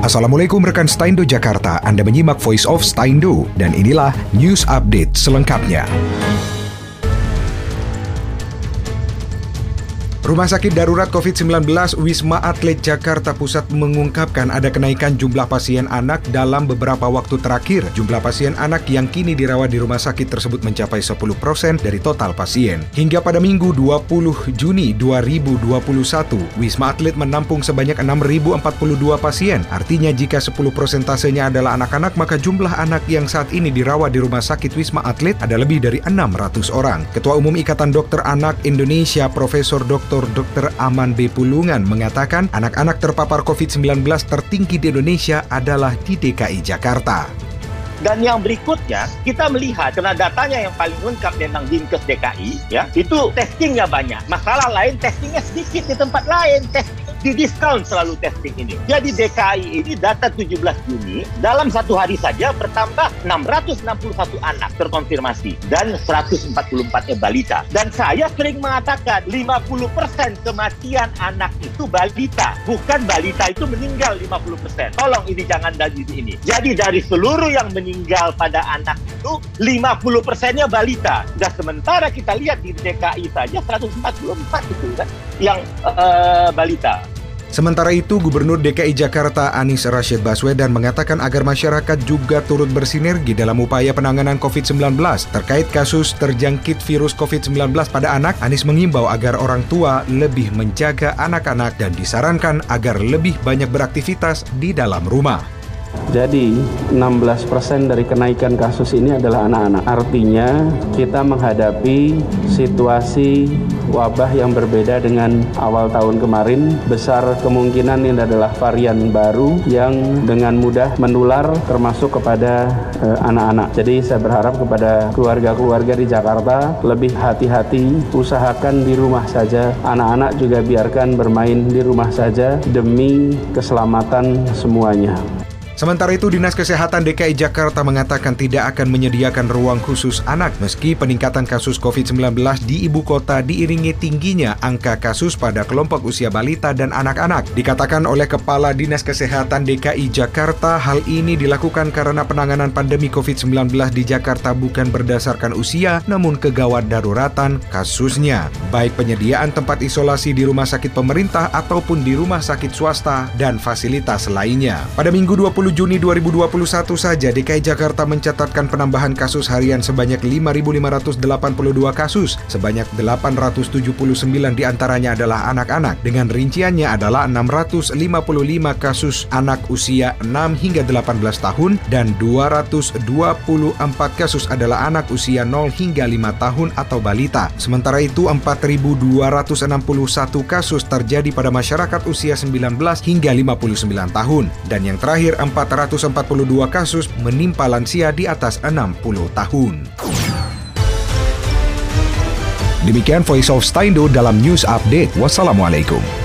Assalamualaikum rekan Staindo Jakarta, Anda menyimak Voice of Staindo, dan inilah News Update selengkapnya. Rumah Sakit Darurat COVID-19 Wisma Atlet Jakarta Pusat mengungkapkan ada kenaikan jumlah pasien anak dalam beberapa waktu terakhir. Jumlah pasien anak yang kini dirawat di rumah sakit tersebut mencapai 10% dari total pasien. Hingga pada Minggu 20 Juni 2021, Wisma Atlet menampung sebanyak 6.042 pasien. Artinya jika 10 persentasenya adalah anak-anak, maka jumlah anak yang saat ini dirawat di Rumah Sakit Wisma Atlet ada lebih dari 600 orang. Ketua Umum Ikatan Dokter Anak Indonesia, Profesor Dr. Aman B. Pulungan mengatakan anak-anak terpapar COVID-19 tertinggi di Indonesia adalah di DKI Jakarta. Dan yang berikutnya, kita melihat karena datanya yang paling lengkap tentang Dinkes DKI, ya, itu testingnya banyak. Masalah lain, testingnya sedikit di tempat lain. Di diskon selalu testing ini. Jadi DKI ini data 17 Juni, dalam satu hari saja bertambah 661 anak terkonfirmasi dan 144-nya balita. Dan saya sering mengatakan 50% kematian anak itu balita. Bukan balita itu meninggal 50%. Tolong ini jangan dari ini. Jadi dari seluruh yang meninggal pada anak itu 50%-nya balita. Dan sementara kita lihat di DKI saja 144 itu kan yang balita. Sementara itu, Gubernur DKI Jakarta Anies Rashid Baswedan mengatakan agar masyarakat juga turut bersinergi dalam upaya penanganan COVID-19. Terkait kasus terjangkit virus COVID-19 pada anak, Anies mengimbau agar orang tua lebih menjaga anak-anak dan disarankan agar lebih banyak beraktivitas di dalam rumah. Jadi 16% dari kenaikan kasus ini adalah anak-anak. Artinya kita menghadapi situasi wabah yang berbeda dengan awal tahun kemarin. Besar kemungkinan ini adalah varian baru yang dengan mudah menular termasuk kepada anak-anak. Jadi saya berharap kepada keluarga-keluarga di Jakarta lebih hati-hati, usahakan di rumah saja. Anak-anak juga biarkan bermain di rumah saja demi keselamatan semuanya. Sementara itu, Dinas Kesehatan DKI Jakarta mengatakan tidak akan menyediakan ruang khusus anak meski peningkatan kasus COVID-19 di ibu kota diiringi tingginya angka kasus pada kelompok usia balita dan anak-anak. Dikatakan oleh Kepala Dinas Kesehatan DKI Jakarta, hal ini dilakukan karena penanganan pandemi COVID-19 di Jakarta bukan berdasarkan usia, namun kegawat daruratan kasusnya. Baik penyediaan tempat isolasi di rumah sakit pemerintah ataupun di rumah sakit swasta dan fasilitas lainnya. Pada Minggu 20 Juni 2021 saja, DKI Jakarta mencatatkan penambahan kasus harian sebanyak 5.582 kasus. Sebanyak 879 diantaranya adalah anak-anak. Dengan rinciannya adalah 655 kasus anak usia 6 hingga 18 tahun dan 224 kasus adalah anak usia 0 hingga 5 tahun atau balita. Sementara itu, 4.261 kasus terjadi pada masyarakat usia 19 hingga 59 tahun. Dan yang terakhir, 442 kasus menimpa lansia di atas 60 tahun. Demikian Voice of Staindo dalam News Update. Wassalamualaikum.